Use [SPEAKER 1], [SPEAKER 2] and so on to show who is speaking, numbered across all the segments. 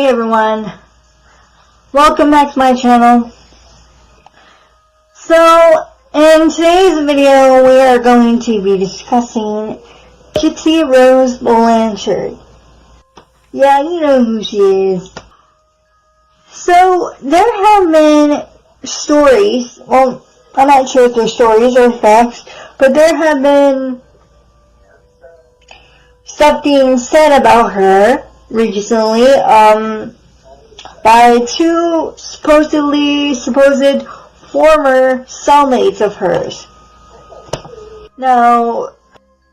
[SPEAKER 1] Hey everyone, welcome back to my channel. So, in today's video we are going to be discussing Gypsy Rose Blanchard. Yeah, you know who she is. So, there have been stories, well, I'm not sure if they're stories or facts, but there have been stuff being said about her recently, by two supposed former cellmates of hers. Now,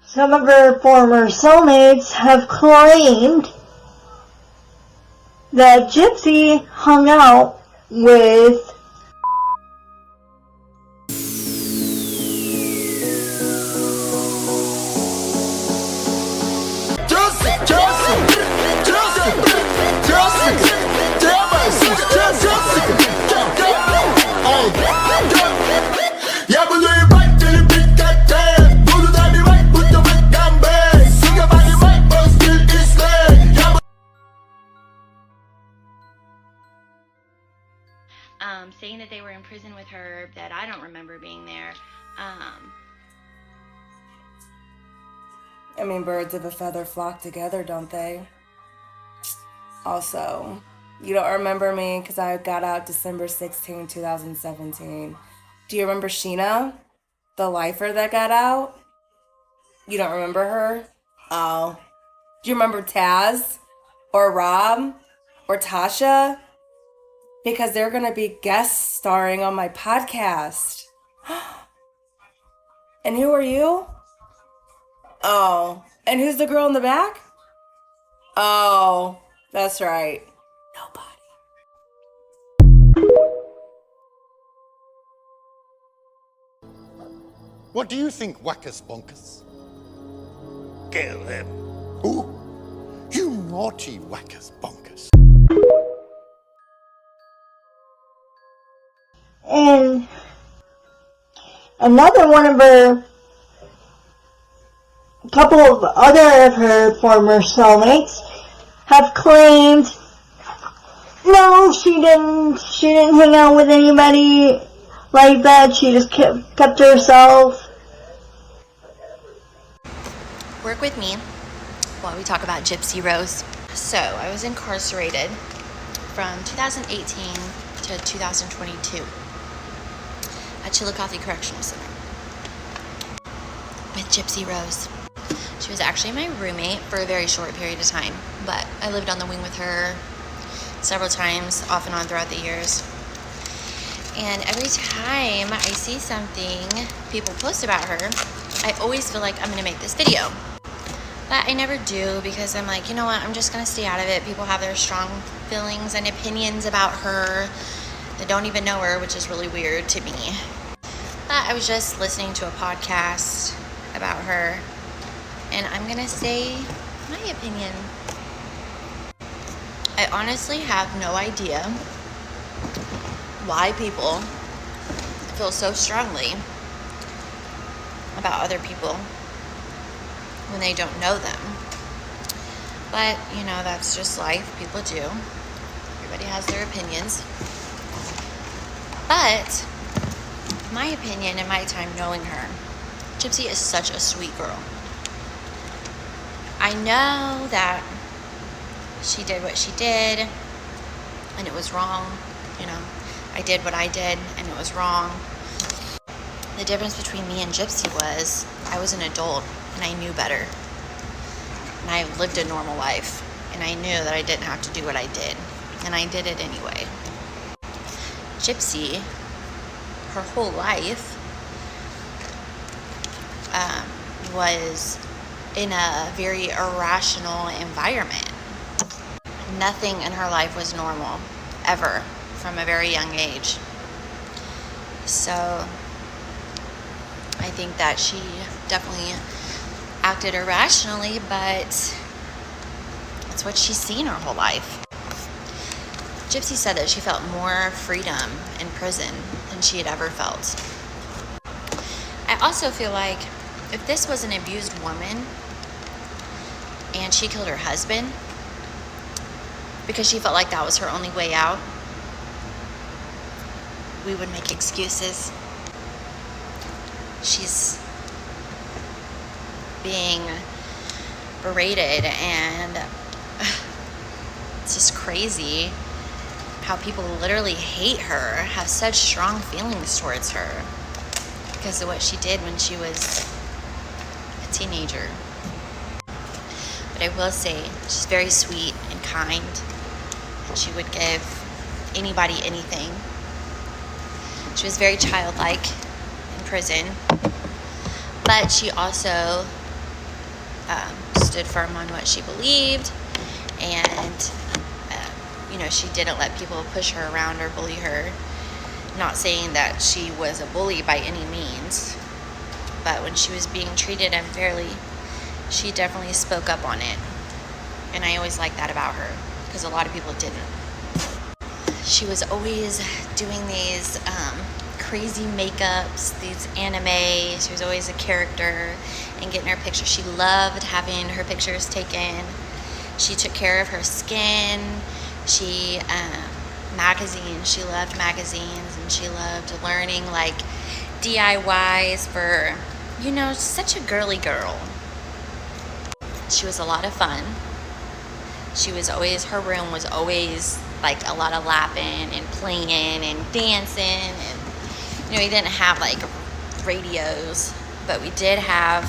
[SPEAKER 1] some of her former cellmates have claimed that Gypsy hung out with
[SPEAKER 2] saying that they were in prison with her, that I don't remember being there.
[SPEAKER 3] I mean, birds of a feather flock together, don't they? Also, you don't remember me because I got out December 16, 2017. Do you remember Sheena, the lifer that got out? You don't remember her? Oh. Do you remember Taz? Or Rob? Or Tasha? Because they're going to be guest starring on my podcast. And who are you? Oh. And who's the girl in the back? Oh, that's right. Nobody.
[SPEAKER 4] What do you think, Whackers Bonkers? Kill him. Who? You naughty Whackers Bonkers.
[SPEAKER 1] and another one of her, a couple of other of her former cellmates have claimed no, she didn't hang out with anybody like that. She just kept to herself.
[SPEAKER 2] Work with me while we talk about Gypsy Rose. So, I was incarcerated from 2018 to 2022 at Chillicothe Correctional Center with Gypsy Rose. She was actually my roommate for a very short period of time, but I lived on the wing with her several times, off and on throughout the years. And every time I see something people post about her, I always feel like I'm going to make this video. But I never do, because I'm like, you know what, I'm just going to stay out of it. People have their strong feelings and opinions about her that don't even know her, which is really weird to me. But I was just listening to a podcast about her, and I'm going to say my opinion. I honestly have no idea why people feel so strongly about other people when they don't know them. But, you know, that's just life. People do. Everybody has their opinions. But, my opinion in my time knowing her, Gypsy is such a sweet girl. I know that she did what she did, and it was wrong. You know, I did what I did, and it was wrong. The difference between me and Gypsy was I was an adult, and I knew better. And I lived a normal life, and I knew that I didn't have to do what I did, and I did it anyway. Gypsy, her whole life, was in a very irrational environment. Nothing in her life was normal, ever, from a very young age. So, I think that she definitely acted irrationally, but that's what she's seen her whole life. Gypsy said that she felt more freedom in prison than she had ever felt. I also feel like if this was an abused woman and she killed her husband, because she felt like that was her only way out, we would make excuses. She's being berated, and it's just crazy how people literally hate her, have such strong feelings towards her because of what she did when she was a teenager. But I will say, she's very sweet and kind, and she would give anybody anything. She was very childlike in prison, but she also stood firm on what she believed, and she didn't let people push her around or bully her. Not saying that she was a bully by any means, but when she was being treated unfairly, she definitely spoke up on it, and I always liked that about her because a lot of people didn't. She was always doing these crazy makeups, these anime. She was always a character and getting her pictures. She loved having her pictures taken. She took care of her skin. She magazines. She loved magazines, and she loved learning like DIYs for, such a girly girl. She was a lot of fun. Her room was always like a lot of laughing and playing and dancing, and we didn't have like radios, but we did have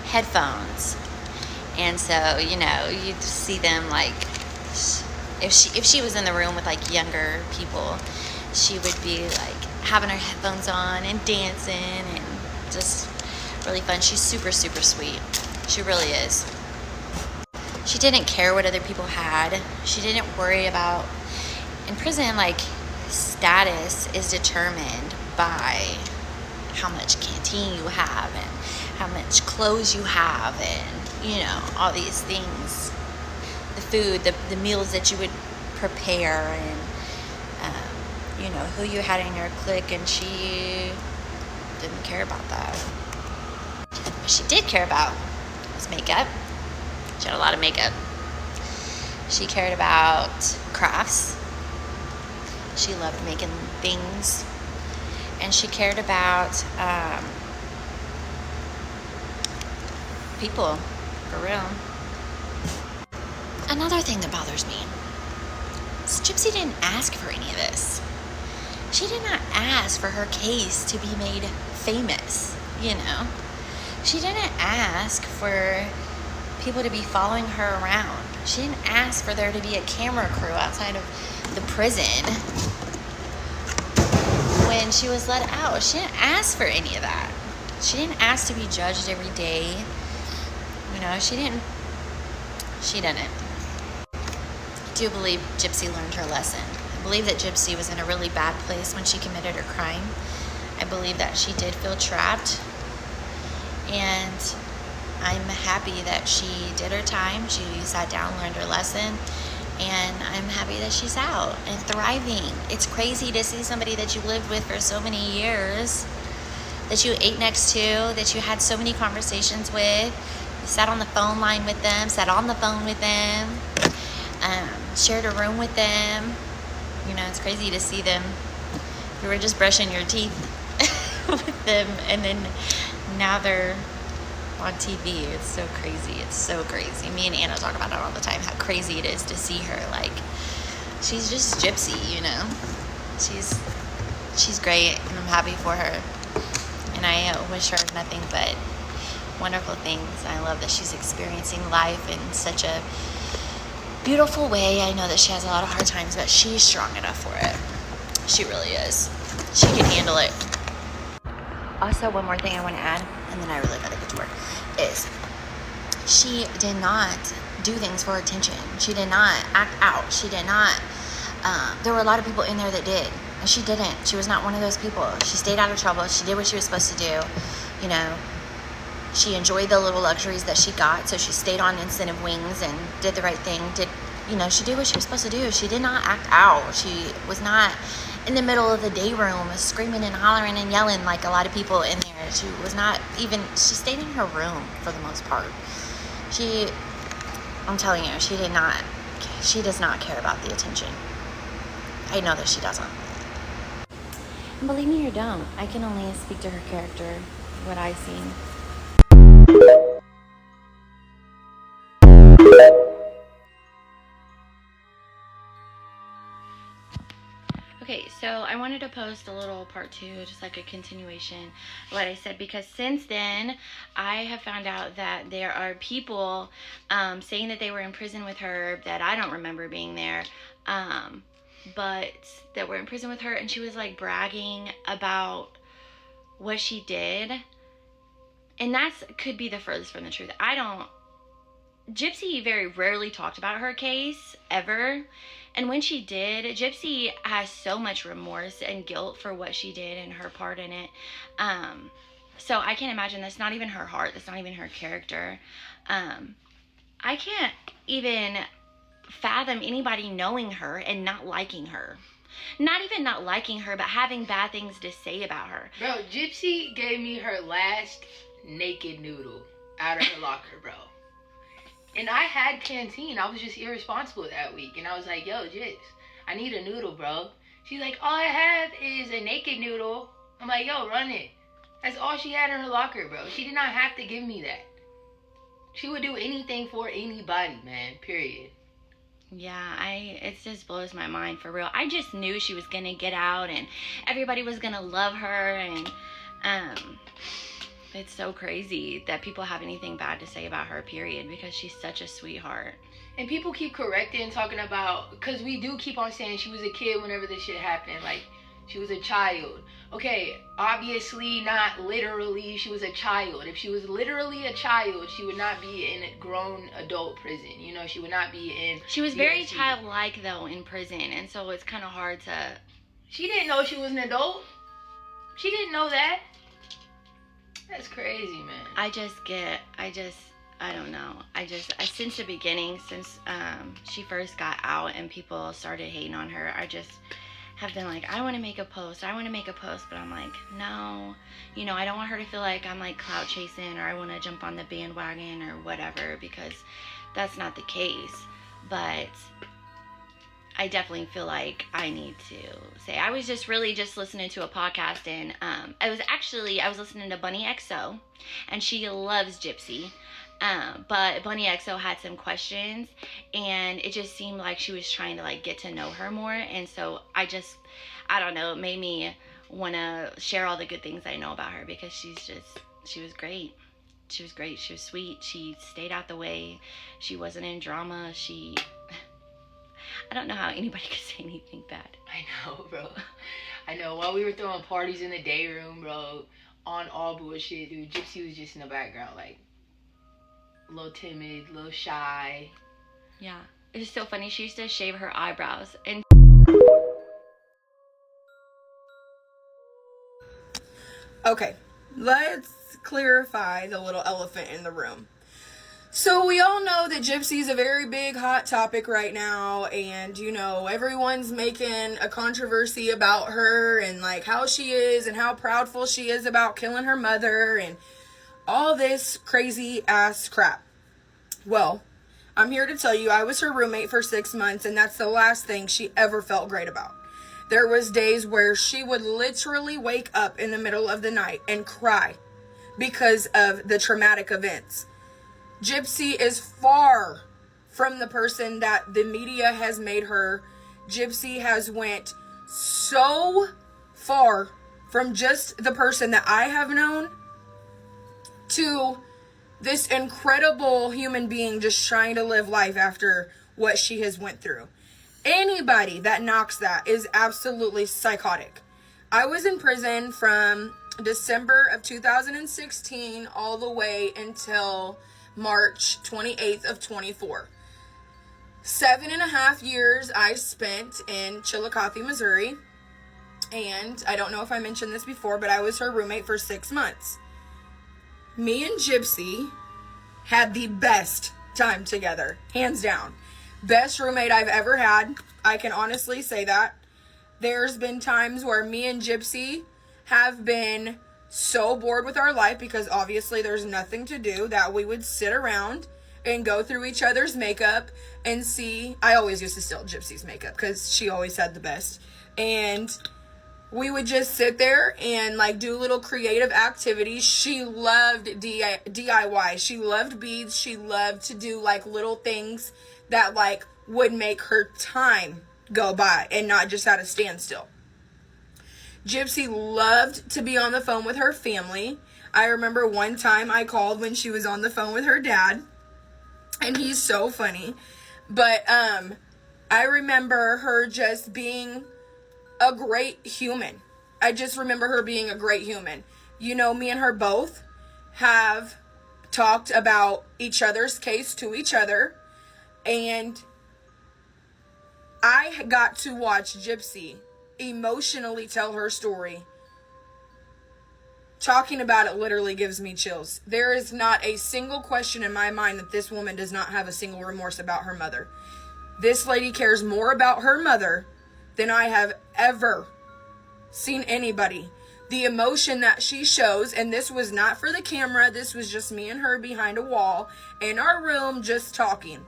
[SPEAKER 2] headphones, and so you just see them like, if she was in the room with like younger people, she would be like having her headphones on and dancing and just really fun. She's super, super sweet. She really is. She didn't care what other people had. She didn't worry about, in prison, like, status is determined by how much canteen you have and how much clothes you have and, all these things. The food, the meals that you would prepare, and, who you had in your clique, and she didn't care about that. What she did care about was makeup. She had a lot of makeup. She cared about crafts. She loved making things. And she cared about people, for real. Another thing that bothers me is Gypsy didn't ask for any of this. She did not ask for her case to be made famous, She didn't ask for people to be following her around. She didn't ask for there to be a camera crew outside of the prison when she was let out. She didn't ask for any of that. She didn't ask to be judged every day. She didn't. I do believe Gypsy learned her lesson. I believe that Gypsy was in a really bad place when she committed her crime. I believe that she did feel trapped, and I'm happy that she did her time. She sat down, learned her lesson, and I'm happy that she's out and thriving. It's crazy to see somebody that you lived with for so many years, that you ate next to, that you had so many conversations with, you sat on the phone line with them, sat on the phone with them, shared a room with them. It's crazy to see them. You were just brushing your teeth with them, and then now they're on TV. It's so crazy. It's so crazy. Me and Anna talk about it all the time, how crazy it is to see her. Like, she's just Gypsy, She's great, and I'm happy for her. And I wish her nothing but wonderful things. I love that she's experiencing life in such a beautiful way. I know that she has a lot of hard times, but she's strong enough for it. She really is. She can handle it. Also, one more thing I want to add, and then I really gotta get to work, is she did not do things for attention. She did not act out. She did not, there were a lot of people in there that did, and she didn't. She was not one of those people. She stayed out of trouble. She did what she was supposed to do. She enjoyed the little luxuries that she got, so she stayed on incentive wings and did the right thing. She did what she was supposed to do. She did not act out. She was not in the middle of the day room screaming and hollering and yelling like a lot of people in there. She was not even, she stayed in her room for the most part. I'm telling you, she did not she does not care about the attention. I know that she doesn't. And believe me or don't, I can only speak to her character, what I've seen. Okay, so I wanted to post a little part 2, just like a continuation of what I said, because since then I have found out that there are people saying that they were in prison with her that I don't remember being there, but that were in prison with her, and she was like bragging about what she did, and that's could be the furthest from the truth. Gypsy very rarely talked about her case ever. And when she did, Gypsy has so much remorse and guilt for what she did and her part in it. So I can't imagine that's not even her heart. That's not even her character. I can't even fathom anybody knowing her and not liking her. Not even not liking her, but having bad things to say about her.
[SPEAKER 5] Bro, Gypsy gave me her last naked noodle out of her locker, bro. And I had canteen. I was just irresponsible that week. And I was like, yo, Gyps, I need a noodle, bro. She's like, all I have is a naked noodle. I'm like, yo, run it. That's all she had in her locker, bro. She did not have to give me that. She would do anything for anybody, man, period.
[SPEAKER 2] Yeah, it just blows my mind, for real. I just knew she was going to get out and everybody was going to love her. And it's so crazy that people have anything bad to say about her, period, because she's such a sweetheart.
[SPEAKER 5] And people keep correcting, talking about, because we do keep on saying she was a kid whenever this shit happened. Like, she was a child. Okay, obviously not literally she was a child. If she was literally a child, she would not be in a grown adult prison. You know, she would not be in...
[SPEAKER 2] She was very childlike, though, in prison, and so it's kind of hard to...
[SPEAKER 5] She didn't know she was an adult. She didn't know that. That's crazy, man.
[SPEAKER 2] I don't know. Since the beginning, since she first got out and people started hating on her, I just have been like, I want to make a post, but I'm like, no, you know, I don't want her to feel like I'm like clout chasing or I want to jump on the bandwagon or whatever, because that's not the case. But I definitely feel like I need to say, I was just listening to a podcast, and I was listening to Bunny XO, and she loves Gypsy, but Bunny XO had some questions, and it just seemed like she was trying to like get to know her more, and so I don't know, it made me want to share all the good things I know about her, because she was great. She was great. She was sweet. She stayed out the way. She wasn't in drama. I don't know how anybody could say anything bad.
[SPEAKER 5] I know, bro. I know. While we were throwing parties in the day room, bro, on all bullshit, dude, Gypsy was just in the background, like, a little timid, a little shy.
[SPEAKER 2] Yeah. It was so funny. She used to shave her eyebrows. And
[SPEAKER 3] Okay, let's clarify the little elephant in the room. So we all know that Gypsy's a very big hot topic right now, and you know, everyone's making a controversy about her and like how she is and how proudful she is about killing her mother and all this crazy ass crap. Well, I'm here to tell you I was her roommate for 6 months, and that's the last thing she ever felt great about. There was days where she would literally wake up in the middle of the night and cry because of the traumatic events. Gypsy is far from the person that the media has made her. Gypsy has went so far from just the person that I have known to this incredible human being just trying to live life after what she has went through. Anybody that knocks that is absolutely psychotic. I was in prison from December of 2016 all the way until March 28th of 24. 7.5 years I spent in Chillicothe, Missouri. And I don't know if I mentioned this before, but I was her roommate for 6 months. Me and Gypsy had the best time together, hands down. Best roommate I've ever had. I can honestly say that. There's been times where me and Gypsy have been so bored with our life because obviously there's nothing to do that we would sit around and go through each other's makeup and see. I always used to steal Gypsy's makeup because she always had the best. And we would just sit there and like do little creative activities. She loved DIY. She loved beads. She loved to do like little things that like would make her time go by and not just at a standstill. Gypsy loved to be on the phone with her family. I remember one time I called when she was on the phone with her dad, and he's so funny. But I remember her just being a great human. I just remember her being a great human. You know, me and her both have talked about each other's case to each other, and I got to watch Gypsy emotionally tell her story. Talking about it literally gives me chills. There is not a single question in my mind that this woman does not have a single remorse about her mother. This lady cares more about her mother than I have ever seen anybody. The emotion that she shows, and this was not for the camera, this was just me and her behind a wall in our room just talking.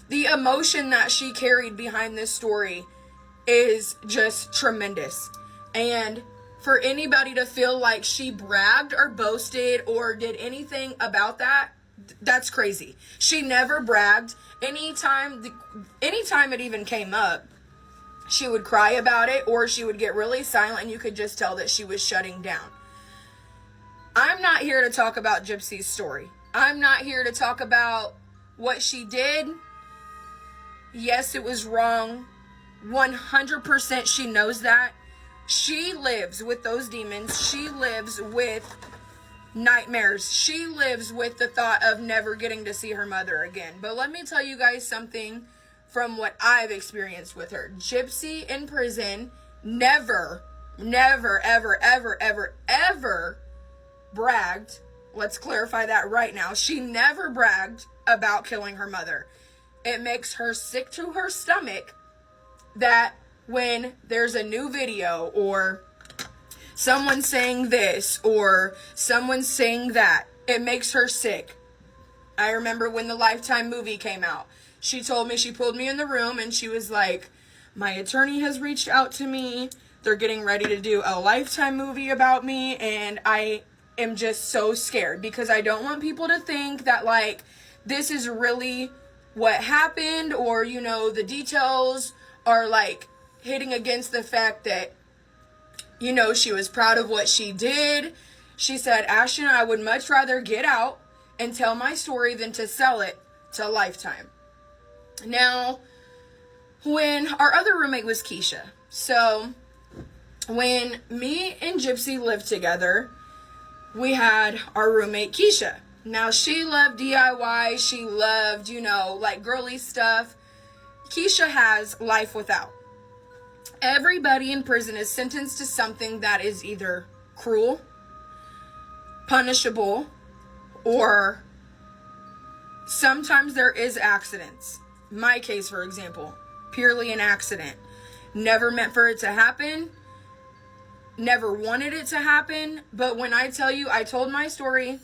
[SPEAKER 3] The emotion that she carried behind this story is just tremendous. And for anybody to feel like she bragged or boasted or did anything about that, that's crazy. She never bragged. Anytime it even came up, she would cry about it, or she would get really silent and you could just tell that she was shutting down. I'm not here to talk about Gypsy's story. I'm not here to talk about what she did. Yes, it was wrong. 100% she knows that. She lives with those demons. She lives with nightmares. She lives with the thought of never getting to see her mother again. But let me tell you guys something from what I've experienced with her. Gypsy in prison never, ever bragged. Let's clarify that right now. She never bragged about killing her mother. It makes her sick to her stomach that when there's a new video or someone saying this or someone saying that, it makes her sick. I remember when the Lifetime movie came out. She told me, she pulled me in the room and she was like, my attorney has reached out to me. They're getting ready to do a Lifetime movie about me, and I am just so scared because I don't want people to think that like this is really what happened, or you know, the details are like hitting against the fact that, you know, she was proud of what she did. She said, Ashton, I would much rather get out and tell my story than to sell it to Lifetime. Now, when our other roommate was Keisha, so when me and Gypsy lived together, we had our roommate Keisha. Now, she loved DIY. She loved, you know, like girly stuff. Keisha has life without. Everybody in prison is sentenced to something that is either cruel, punishable, or sometimes there is accidents. My case, for example, purely an accident. Never meant for it to happen. Never wanted it to happen. But when I tell you, I told my story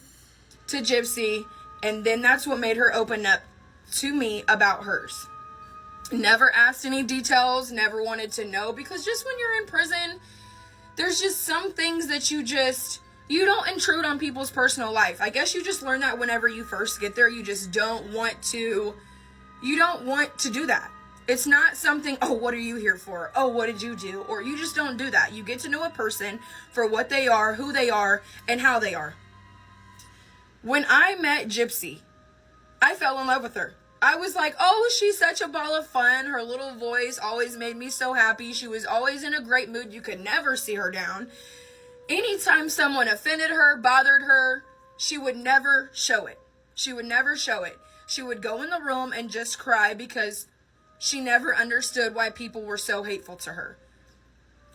[SPEAKER 3] to Gypsy, and then that's what made her open up to me about hers. Never asked any details, never wanted to know, because just when you're in prison, there's just some things that you don't intrude on people's personal life. I guess you just learn that whenever you first get there. You just don't want to do that. It's not something, oh, what are you here for? Oh, what did you do? Or you just don't do that. You get to know a person for what they are, who they are, and how they are. When I met Gypsy, I fell in love with her. I was like, oh, she's such a ball of fun. Her little voice always made me so happy. She was always in a great mood. You could never see her down. Anytime someone offended her, bothered her, she would never show it. She would never show it. She would go in the room and just cry because she never understood why people were so hateful to her.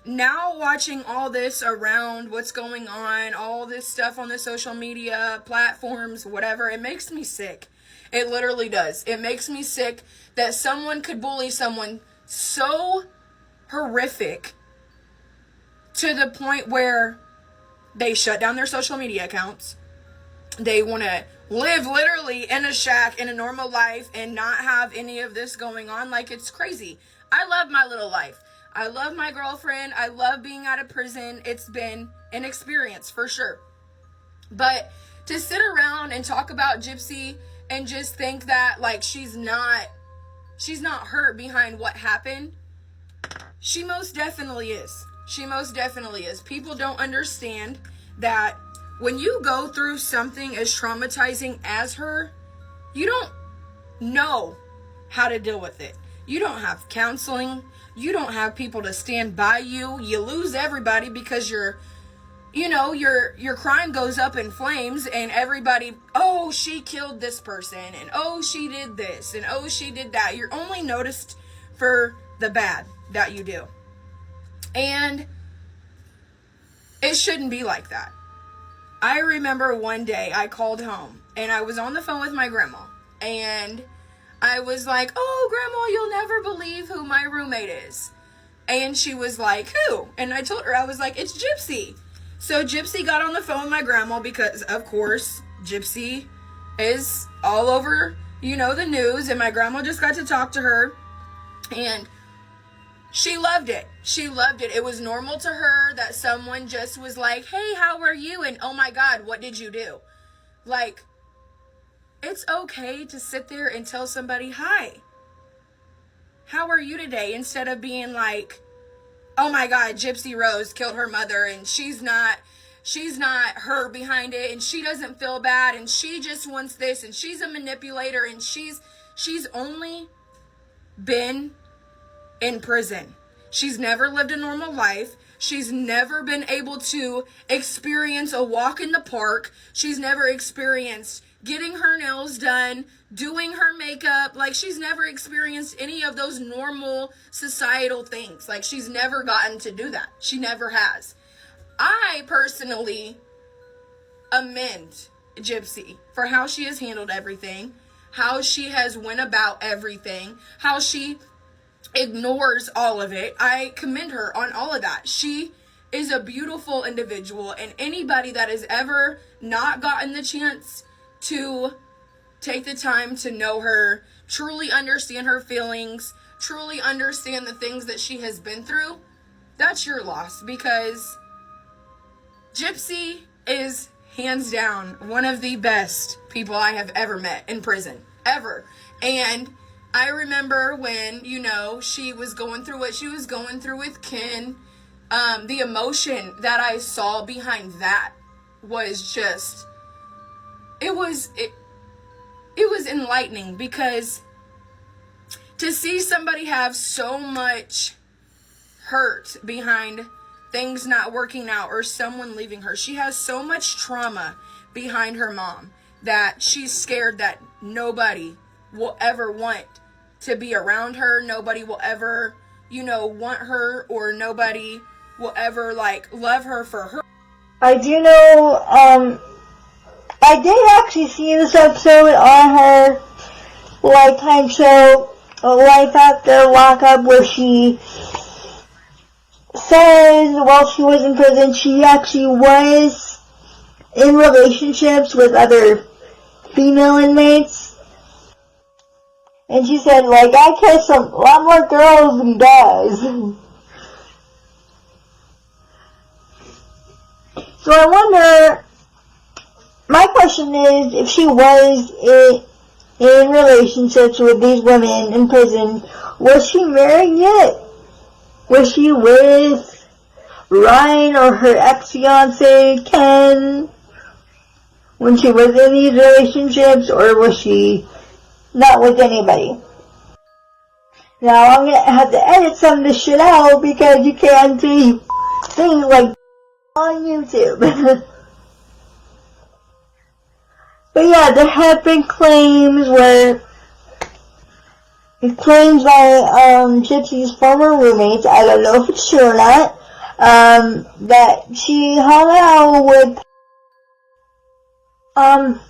[SPEAKER 3] Now watching all this around, what's going on, all this stuff on the social media platforms, whatever, it makes me sick. It literally does. It makes me sick that someone could bully someone so horrific to the point where they shut down their social media accounts. They want to live literally in a shack in a normal life and not have any of this going on. Like, it's crazy. I love my little life. I love my girlfriend. I love being out of prison. It's been an experience for sure. But to sit around and talk about Gypsy and just think that, like, she's not hurt behind what happened, she most definitely is. She most definitely is. People don't understand that when you go through something as traumatizing as her, you don't know how to deal with it. You don't have counseling. You don't have people to stand by you. You lose everybody because your crime goes up in flames, and everybody, oh, she killed this person, and oh, she did this, and oh, she did that. You're only noticed for the bad that you do. And it shouldn't be like that. I remember one day I called home and I was on the phone with my grandma, and I was like, oh, Grandma, you'll never believe who my roommate is. And she was like, who? And I told her, I was like, it's Gypsy. So Gypsy got on the phone with my grandma because, of course, Gypsy is all over, the news. And my grandma just got to talk to her. And she loved it. She loved it. It was normal to her that someone just was like, hey, how are you? And oh my God, what did you do? Like, it's okay to sit there and tell somebody, hi, how are you today? Instead of being like, oh my God, Gypsy Rose killed her mother and she's not her behind it, and she doesn't feel bad, and she just wants this, and she's a manipulator, and she's only been in prison. She's never lived a normal life. She's never been able to experience a walk in the park. She's never experienced getting her nails done, doing her makeup. Like, she's never experienced any of those normal societal things. Like, she's never gotten to do that. She never has. I personally amend Gypsy for how she has handled everything, how she has went about everything, how she ignores all of it. I commend her on all of that. She is a beautiful individual, and anybody that has ever not gotten the chance to take the time to know her, truly understand her feelings, truly understand the things that she has been through, that's your loss, because Gypsy is hands down one of the best people I have ever met in prison, ever. And I remember when, she was going through what she was going through with Ken, the emotion that I saw behind that was just, it was enlightening, because to see somebody have so much hurt behind things not working out or someone leaving her. She has so much trauma behind her mom that she's scared that nobody will ever want to be around her. Nobody will ever, want her, or nobody will ever, love her for her.
[SPEAKER 1] I do know, I did actually see this episode on her Lifetime show, Life After Lockup, where she says while she was in prison, she actually was in relationships with other female inmates. And she said, I kiss a lot more girls than guys. So I wonder, my question is, if she was in relationships with these women in prison, was she married yet? Was she with Ryan or her ex-fiance, Ken, when she was in these relationships, or was she not with anybody? Now, I'm going to have to edit some of this shit out because you can't see things like on YouTube. But yeah, there have been claims by Gypsy's former roommates, I don't know if it's true or not, that she hung out with,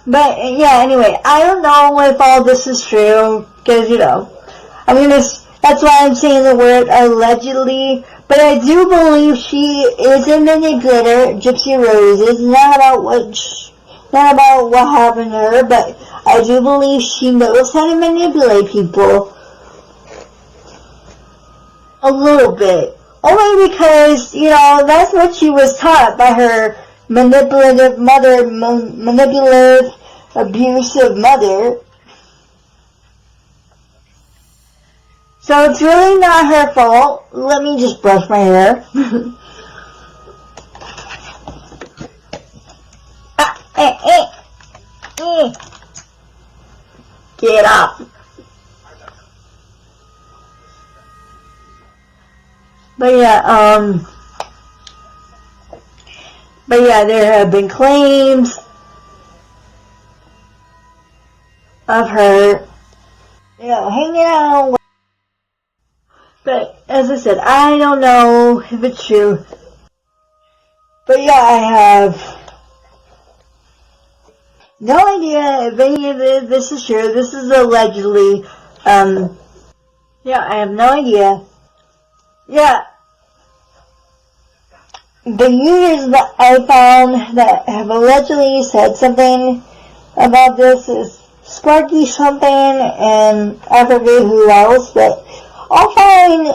[SPEAKER 1] but yeah, anyway, I don't know if all this is true, because, that's why I'm saying the word allegedly, but I do believe she is a manipulator. Gypsy Rose is not about what not about what happened to her, but I do believe she knows how to manipulate people a little bit. Only because, that's what she was taught by her manipulative mother, manipulative, abusive mother. So it's really not her fault. Let me just brush my hair. Get up. But yeah, there have been claims of her, hanging out. But as I said, I don't know if it's true. But yeah, I have no idea if any of this is true. This is allegedly, I have no idea. Yeah. The users that I found that have allegedly said something about this is Sparky something, and I forget who else, but I'll find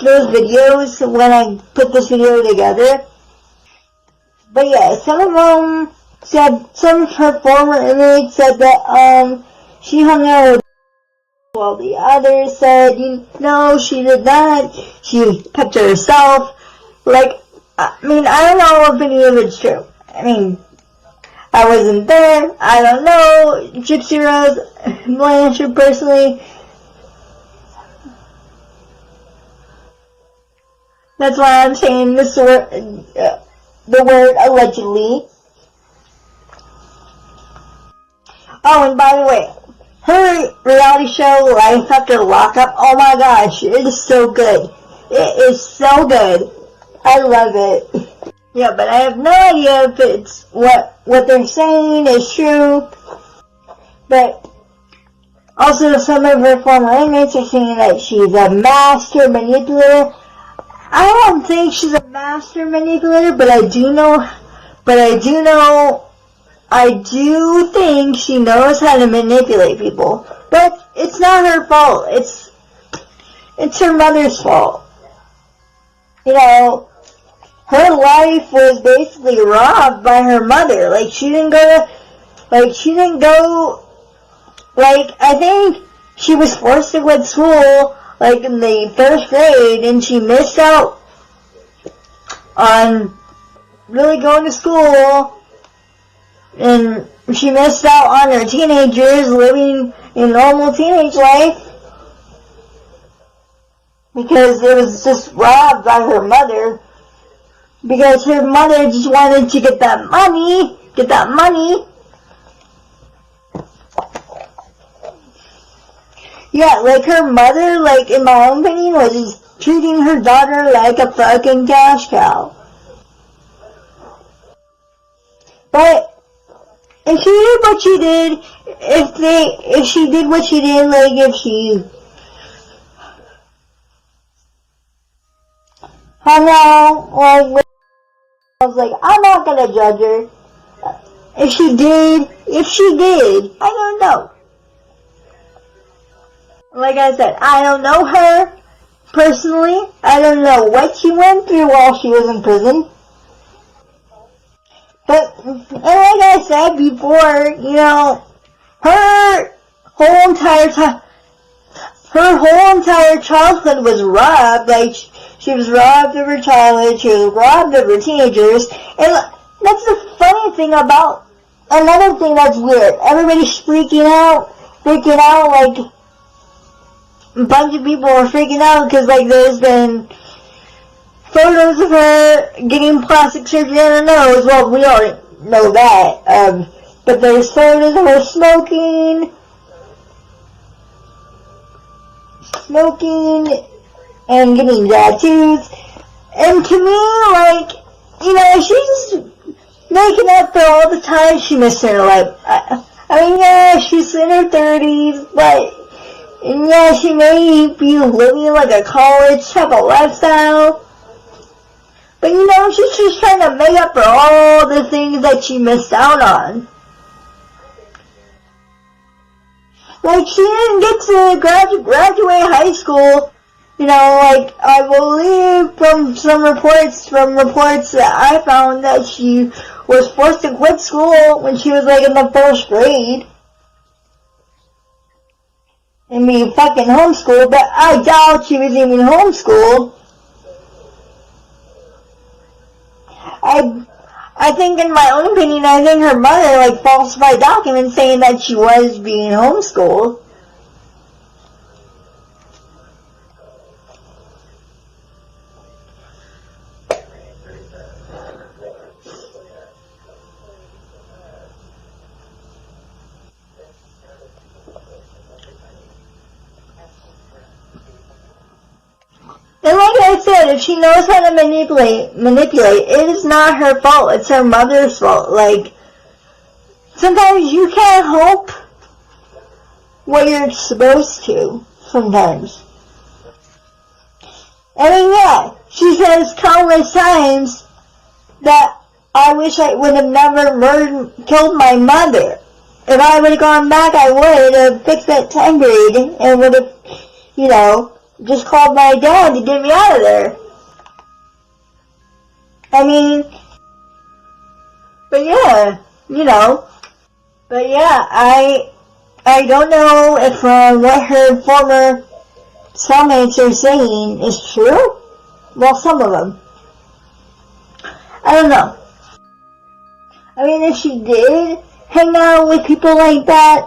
[SPEAKER 1] those videos when I put this video together. But yeah, some of them said, some of her former inmates said that, she hung out with, while the others said, no, she did not. She kept to herself. I don't know if any of it's true. I wasn't there. I don't know Gypsy Rose Blanchard personally. That's why I'm saying this word, the word allegedly. Oh, and by the way, her reality show, Life After Lockup, oh my gosh, it is so good. It is so good. I love it. Yeah, but I have no idea if it's what they're saying is true. But also some of her former inmates are saying that she's a master manipulator. I don't think she's a master manipulator, but I do think she knows how to manipulate people. But it's not her fault. It's her mother's fault. Her life was basically robbed by her mother. I think she was forced to quit school, in the first grade, and she missed out on really going to school, and she missed out on her teenage years living a normal teenage life, because it was just robbed by her mother. Because her mother just wanted to get that money. Yeah, her mother, in my own opinion, was just treating her daughter like a fucking cash cow. But if she did what she did, if she did what she did, if she hung out, I was I'm not gonna judge her. If she did, I don't know. Like I said, I don't know her personally. I don't know what she went through while she was in prison. But, and like I said before, her whole entire childhood was robbed. She was robbed of her childhood, she was robbed of her teenagers, and that's the funny thing about, another thing that's weird, everybody's freaking out, a bunch of people are freaking out, because, there's been photos of her getting plastic surgery on her nose. Well, we already know that, but there's photos of her smoking, and getting tattoos, and to me, she's just making up for all the time she missed in her life. Yeah, she's in her 30s, but, and yeah, she may be living a college type of lifestyle, But you know, she's just trying to make up for all the things that she missed out on. Like, she didn't get to graduate high school. You know, like, I believe from some reports that I found that she was forced to quit school when she was, like, in the 1st grade. And be fucking homeschooled, but I doubt she was even homeschooled. I think, in my own opinion, I think her mother, like, falsified documents saying that she was being homeschooled. And like I said, if she knows how to manipulate, it is not her fault. It's her mother's fault. Like, sometimes you can't hope what you're supposed to. Sometimes. I mean, yeah, she says countless times that I wish I would have never killed my mother. If I would have gone back, I would have fixed that time period and would have, you know, just called my dad to get me out of there. I mean, but yeah, you know. But yeah, I don't know if what her former cellmates are saying is true. Well, some of them. I don't know. I mean, if she did hang out with people like that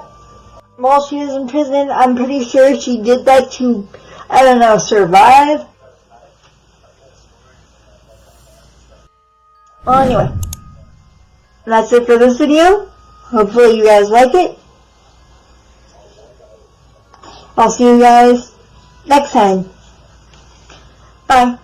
[SPEAKER 1] while she was in prison, I'm pretty sure she did that to, I don't know, survive. Well, anyway, that's it for this video. Hopefully you guys like it. I'll see you guys next time. Bye.